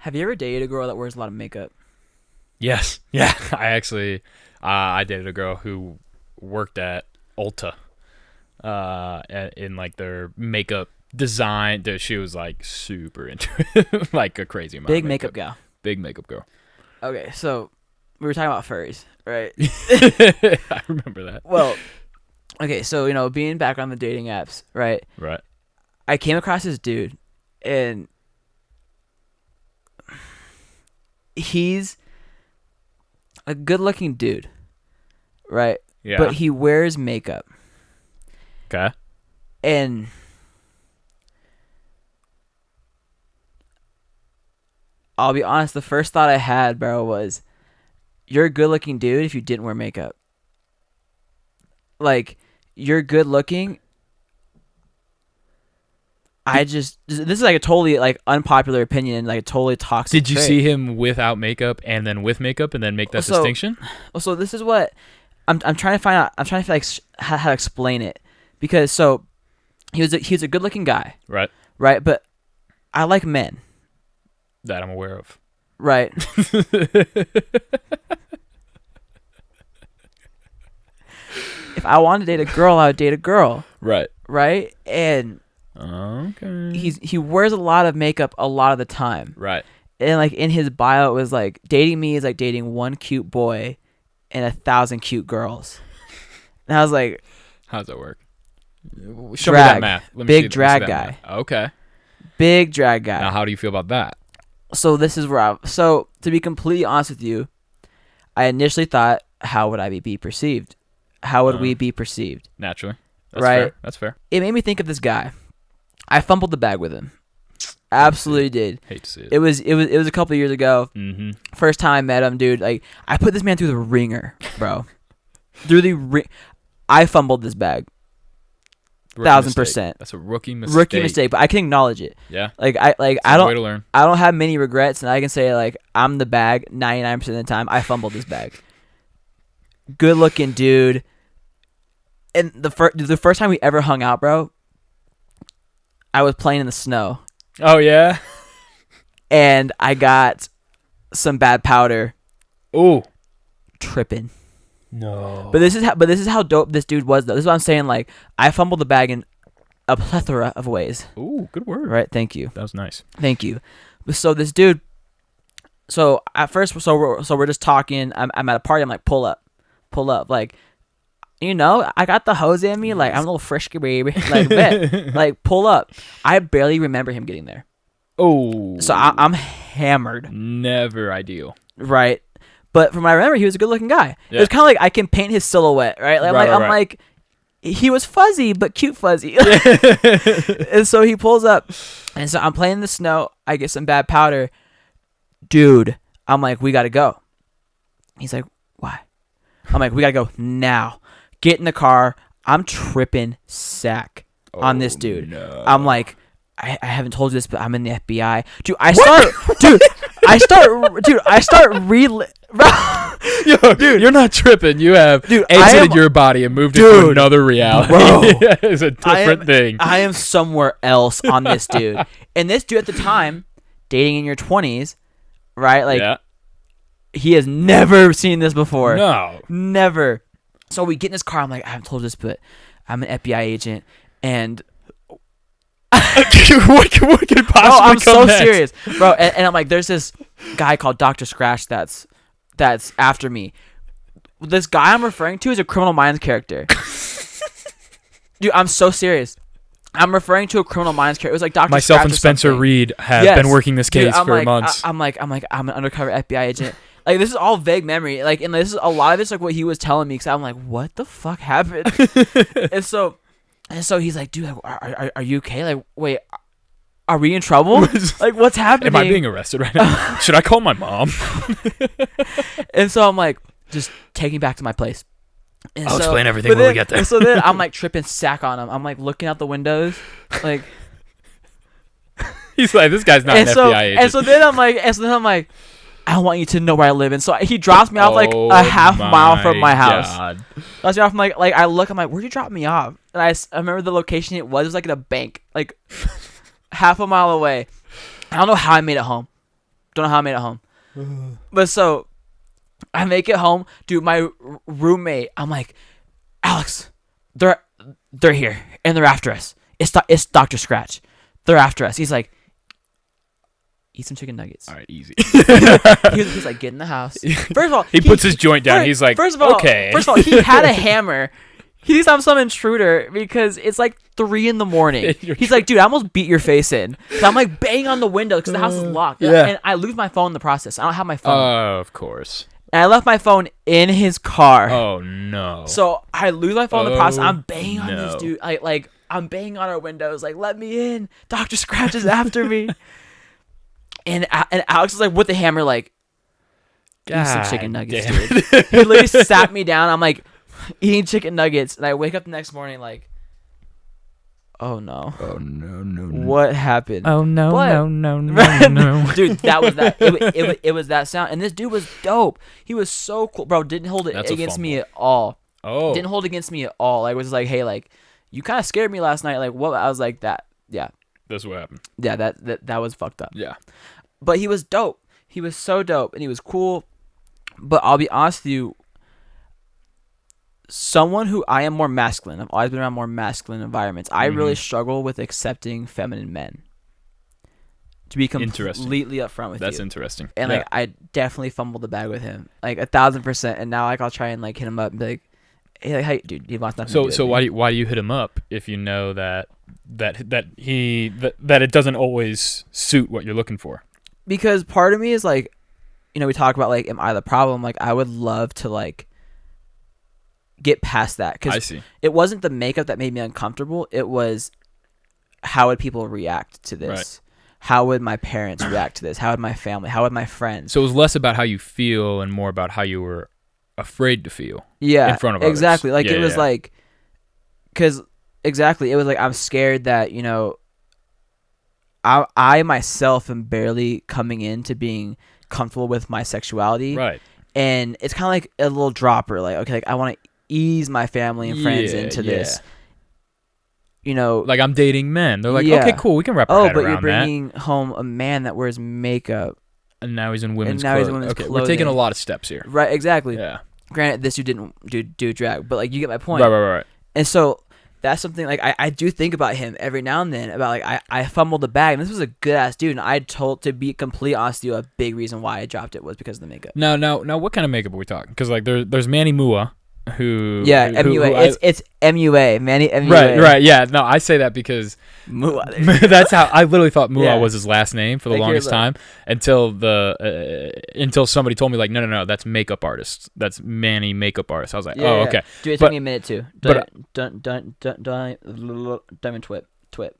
Have you ever dated a girl that wears a lot of makeup? Yes. Yeah. I dated a girl who worked at Ulta, in like their makeup design. She was like super into it, like a crazy amount. Big of makeup gal. Big makeup girl. Okay, so we were talking about furries, right? I remember that. Well, okay, so being back on the dating apps, right? Right. I came across this dude, and he's a good-looking dude, right? Yeah. But he wears makeup, Okay. and I'll be honest, the first thought I had, bro, was you're a good-looking dude if you didn't wear makeup. Like, you're good-looking. This is like a totally like unpopular opinion, like a totally toxic Did you trait. see him without makeup and then with makeup and then make that distinction? So this is what I'm trying to find out. I'm trying to like how to explain it, because so he was a good looking guy, Right. right? But I like men, That I'm aware of. right? If I wanted to date a girl, I would date a girl, Right. right? And Okay. he wears a lot of makeup a lot of the time. Right. And like in his bio, it was like dating me is like dating one cute boy and 1,000 cute girls. And I was like, How does that work? Show me drag. that math. Let me Big see drag that guy. math. Okay. Big drag guy. Now, how do you feel about that? So this is where so to be completely honest with you, I initially thought, how would I be perceived? How would we be perceived? Naturally. That's Right. Fair. That's fair. It made me think of this guy. I fumbled the bag with him. Absolutely did. Hate to see it. It was a couple of years ago. Mm-hmm. First time I met him, dude. Like I put this man through the ringer, bro. Through the ring. I fumbled this bag. 1,000%. That's a rookie mistake. Rookie mistake, but I can acknowledge it. Yeah. Like It's I a don't way to learn. I don't have many regrets, and I can say like I'm the bag 99% of the time. I fumbled this bag. Good looking dude. And the first time we ever hung out, bro, I was playing in the snow, Oh yeah. and I got some bad powder, Ooh. tripping. No. But this is how dope this dude was, though. This is what I'm saying. Like I fumbled the bag in a plethora of ways. Ooh, good word. Right? Thank you. That was nice. Thank you. So this dude. So at first, we're just talking. I'm at a party. I'm like, pull up. Like, I got the hose in me. Like I'm a little frisky baby. Like bet. Like pull up. I barely remember him getting there. Oh. So I'm hammered. Never ideal. Right. But from what I remember, he was a good-looking guy. Yeah. It was kind of like I can paint his silhouette, right? Like, I'm like, he was fuzzy, but cute fuzzy. And so he pulls up, and so I'm playing in the snow. I get some bad powder. Dude, I'm like, we got to go. He's like, why? I'm like, we got to go now. Get in the car. I'm tripping sack on this dude. No. I'm like, I haven't told you this, but I'm in the FBI. Dude, I start Yo, dude, you're not tripping. You have exited your body and moved into another reality. Bro, it's a different thing. I am somewhere else on this dude. And this dude at the time, dating in your 20s, right? Like, yeah. He has never seen this before. No. Never. So we get in this car. I'm like, I haven't told this, but I'm an FBI agent. And what could possibly I'm come so next? serious, bro. And I'm like, there's this guy called Dr. Scratch that's after me. This guy I'm referring to is a Criminal Minds character. Dude, I'm so serious. I'm referring to a Criminal Minds character. It was like Dr. Myself Scratch and or Spencer something. Reed have been working this case Dude, for months. I'm an undercover FBI agent. Like, this is all vague memory. Like, and this is a lot of it's like what he was telling me, because I'm like, what the fuck happened? and so he's like, dude, are you okay? Like, wait, are we in trouble? Like, what's happening? Am I being arrested right now? Should I call my mom? And so I'm like, just take me back to my place. And I'll explain everything when we get there. And so then I'm like tripping sack on him. I'm like looking out the windows, like. He's like, this guy's not an FBI agent. And so then I'm like, I want you to know where I live. And so he drops me off like a half mile from my house. God. Drops me off. I'm like I look. I'm like, where'd you drop me off? And I remember the location it was. It was like in a bank, like half a mile away. I don't know how I made it home. Don't know how I made it home. But so I make it home, dude. My roommate, I'm like, Alex, they're here and they're after us. It's Dr. Scratch. They're after us. He's like, eat some chicken nuggets. All right, easy. He's like, get in the house. First of all, he puts his joint down. He's like, first of all, okay. First of all, he had a hammer. He thinks I'm some intruder because it's like 3 a.m. He's like, dude, I almost beat your face in. So I'm like banging on the window because the house is locked. Yeah. And I lose my phone in the process. I don't have my phone. Of course. And I left my phone in his car. Oh no. So I lose my phone in the process. I'm banging on no. this dude. Like I'm banging on our windows. Like, let me in. Dr. Scratch is after me. And Alex is like with the hammer, like, eat some chicken nuggets, dude. He literally sat me down. I'm like eating chicken nuggets, and I wake up the next morning like, oh no. Oh no. What happened? Oh no, But- no. Dude, that was that. It was that sound, and this dude was dope. He was so cool, bro. Didn't hold it That's a against me fumble. at all. Oh. Didn't hold against me at all. I was like, hey, like, you kind of scared me last night. Like, what? I was like, that. Yeah. That's what happened. Yeah, that was fucked up. Yeah. But he was dope. He was so dope, and he was cool. But I'll be honest with you, someone who I am more masculine. I've always been around more masculine environments. I really struggle with accepting feminine men. To be completely upfront with you. That's interesting. And like, I definitely fumbled the bag with him, like 1,000%. And now like I'll try and like hit him up and be like, hey, like, hey, dude, he wants nothing. to do with So me. why do you hit him up if you know that it doesn't always suit what you're looking for? Because part of me is like, we talk about like, am I the problem? Like, I would love to like get past that, I because see. it wasn't the makeup that made me uncomfortable. It was, how would people react to this? Right. How would my parents react to this? How would my family? How would my friends? So it was less about how you feel and more about how you were afraid to feel. Yeah, in front of others. exactly. Like Yeah, it was yeah. like, because exactly, it was like I'm scared that I myself am barely coming into being comfortable with my sexuality, Right. and it's kind of like a little dropper. Like, okay, like I want to ease my family and friends into this. Like I'm dating men. They're like, Yeah. okay, cool, we can wrap our head but you're around that. bringing home a man that wears makeup. And now he's in women's And now he's in clothing. women's Okay, we're taking a clothing. lot of steps here. Right, exactly. Yeah. Granted, this you didn't do drag, but like you get my point. Right. And so that's something like I do think about him every now and then, about like I fumbled the bag, and this was a good ass dude, and I told, to be completely honest with you, a big reason why I dropped it was because of the makeup. Now, what kind of makeup are we talking? Because like there's Manny Mua, who MUA. It's MUA, Manny MUA. Right. Yeah. No, I say that because Mua. that's how I literally thought Mua Yeah. was his last name for the Like, longest here's time until somebody told me like no, that's makeup artist. That's Manny makeup artist. I was like, Yeah, oh, yeah. okay. Dude, it But- took me a minute too. Don't even twip. Don't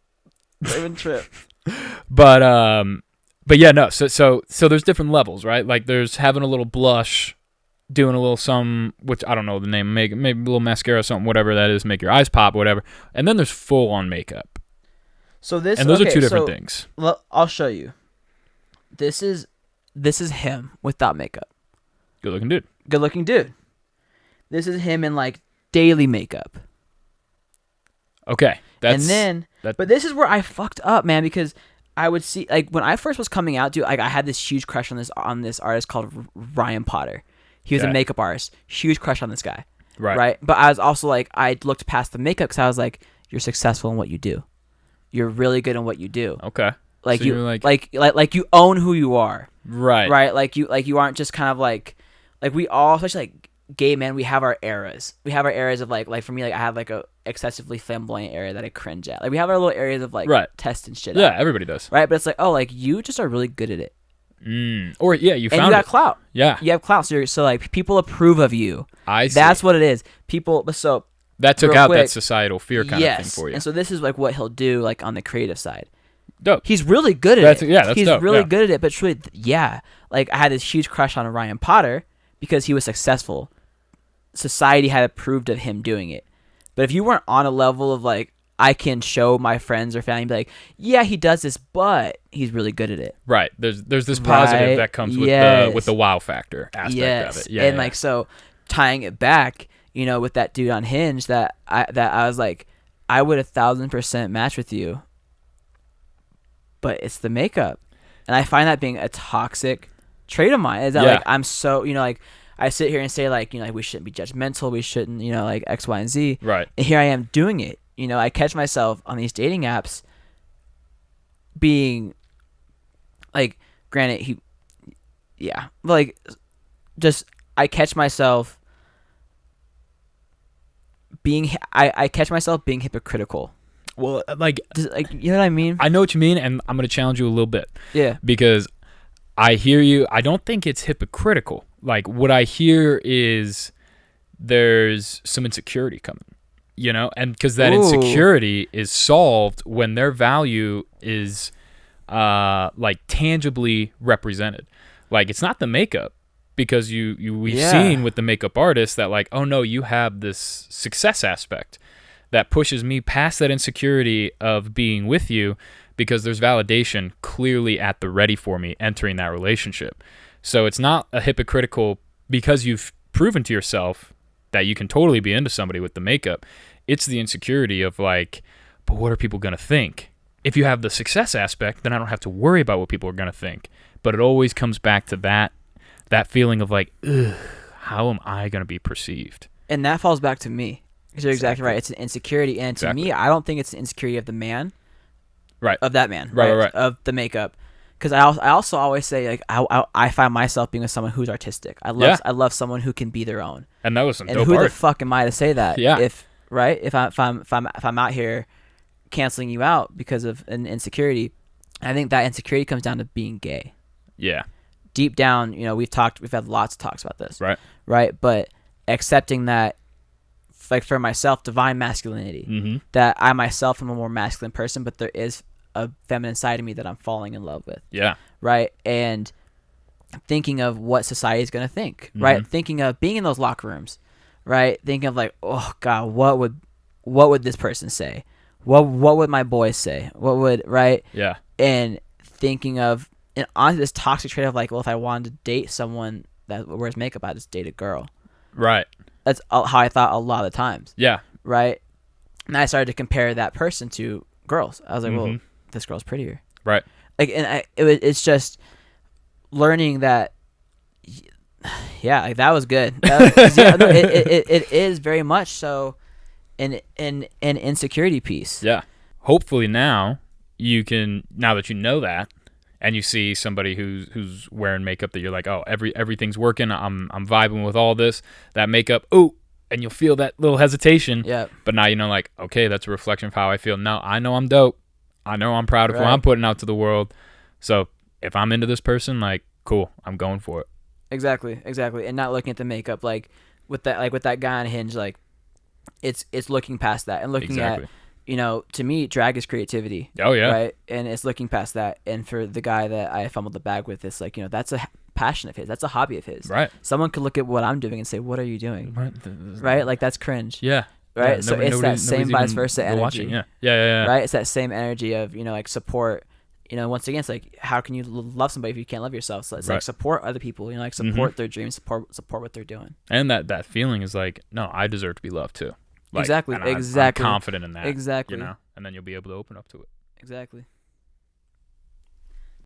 even trip. But yeah, no. So there's different levels, right? Like there's having a little blush, doing a little some, which I don't know the name, maybe a little mascara, something, whatever that is, make your eyes pop, whatever. And then there's full on makeup, So this, and those are okay, two different so, things. Well, I'll show you. This is him without makeup. Good looking dude. Good looking dude. This is him in like daily makeup. Okay, But this is where I fucked up, man, because I would see, like, when I first was coming out, dude, like I had this huge crush on this artist called Ryan Potter. He was a Okay. makeup artist. Huge crush on this guy. right. But I was also like, I looked past the makeup because I was like, you're successful in what you do. You're really good in what you do. Okay. Like So you you're like- like you own who you are. Right. Right? Like you aren't just kind of like we all, especially like gay men, we have our eras. We have our eras of like for me, like I have like a excessively flamboyant area that I cringe at. Like we have our little areas of like Right. testing shit Yeah, out. everybody does. Right? But it's like, oh, like you just are really good at it. Or yeah, you And found you got it. clout. Yeah, You have clout. So like people approve of you. I see. That's what it is. People, so that took real out quick, that societal fear kind of thing for you. And so this is like what he'll do like on the creative side. Dope. He's really good at That's- it. yeah, that's He's dope, really yeah. good at it. But truly, yeah, like I had this huge crush on Ryan Potter because he was successful. Society had approved of him doing it. But if you weren't on a level of like, I can show my friends or family, be like, yeah, he does this, but he's really good at it. Right. There's this positive Right. that comes Yes. with the wow factor aspect of it. Yeah. And yeah. like, so tying it back, with that dude on Hinge, that I was like, I would 1,000% match with you, but it's the makeup. And I find that being a toxic trait of mine. Is that like I'm so, like I sit here and say like, like we shouldn't be judgmental, we shouldn't, like X, Y, and Z. Right. And here I am doing it. I catch myself on these dating apps being like, granted like just I catch myself being hypocritical. Well, like you know what I mean? I know what you mean, and I'm going to challenge you a little bit. Yeah. Because I hear you. I don't think it's hypocritical. Like, what I hear is there's some insecurity coming, and because that insecurity is solved when their value is like tangibly represented. Like, it's not the makeup, because we've seen with the makeup artist that like, oh no, you have this success aspect that pushes me past that insecurity of being with you, because there's validation clearly at the ready for me entering that relationship. So it's not a hypocritical because you've proven to yourself that you can totally be into somebody with the makeup. It's the insecurity of like, but what are people going to think? If you have the success aspect, then I don't have to worry about what people are going to think. But it always comes back to that feeling of like, ugh, how am I going to be perceived? And that falls back to me. Because you're exactly right. It's an insecurity. And to me, I don't think it's an insecurity of the man. Right. Of that man. Right. Of the makeup. Because I also always say, like, I find myself being with someone who's artistic. I love someone who can be their own. And that was some dope art. And who the fuck am I to say that? Yeah. If I'm out here canceling you out because of an insecurity, I think that insecurity comes down to being gay. Yeah. Deep down, we've had lots of talks about this. Right. Right. But accepting that, like for myself, divine masculinity, mm-hmm. that I myself am a more masculine person, but there is a feminine side of me that I'm falling in love with. Yeah. Right. And thinking of what society is going to think, mm-hmm. right? Thinking of being in those locker rooms, right? Thinking of like, oh God, what would this person say? What would my boys say? What would, right? Yeah. And thinking of, and honestly, this toxic trait of like, well, if I wanted to date someone that wears makeup, I'd just date a girl. Right. That's how I thought a lot of the times. Yeah. Right. And I started to compare that person to girls. I was like, mm-hmm. well, this girl's prettier. Right. Like, and it's just learning that. Yeah, like that was good. It is very much so an insecurity piece. Yeah. Hopefully now that you know that, and you see somebody who's wearing makeup that you're like, oh, everything's working. I'm vibing with all this, that makeup. Oh, and you'll feel that little hesitation. Yeah. But now like, okay, that's a reflection of how I feel. Now I know I'm dope. I know I'm proud of what I'm putting out to the world. So if I'm into this person, like, cool, I'm going for it. Exactly. And not looking at the makeup like with that guy on Hinge, like it's looking past that and looking at. To me, drag is creativity. Oh, yeah. Right? And it's looking past that. And for the guy that I fumbled the bag with, it's like, that's a passion of his. That's a hobby of his. Right. Someone could look at what I'm doing and say, what are you doing? Right? Like, that's cringe. Yeah. Right? Yeah, so it's that same vice versa energy. Watching. Yeah. Right? It's that same energy of, like, support. Once again, it's like, how can you love somebody if you can't love yourself? So it's like, support other people. Like, support their dreams, support what they're doing. And that feeling is like, no, I deserve to be loved too. Like, exactly. I'm confident in that. Exactly. And then you'll be able to open up to it. Exactly.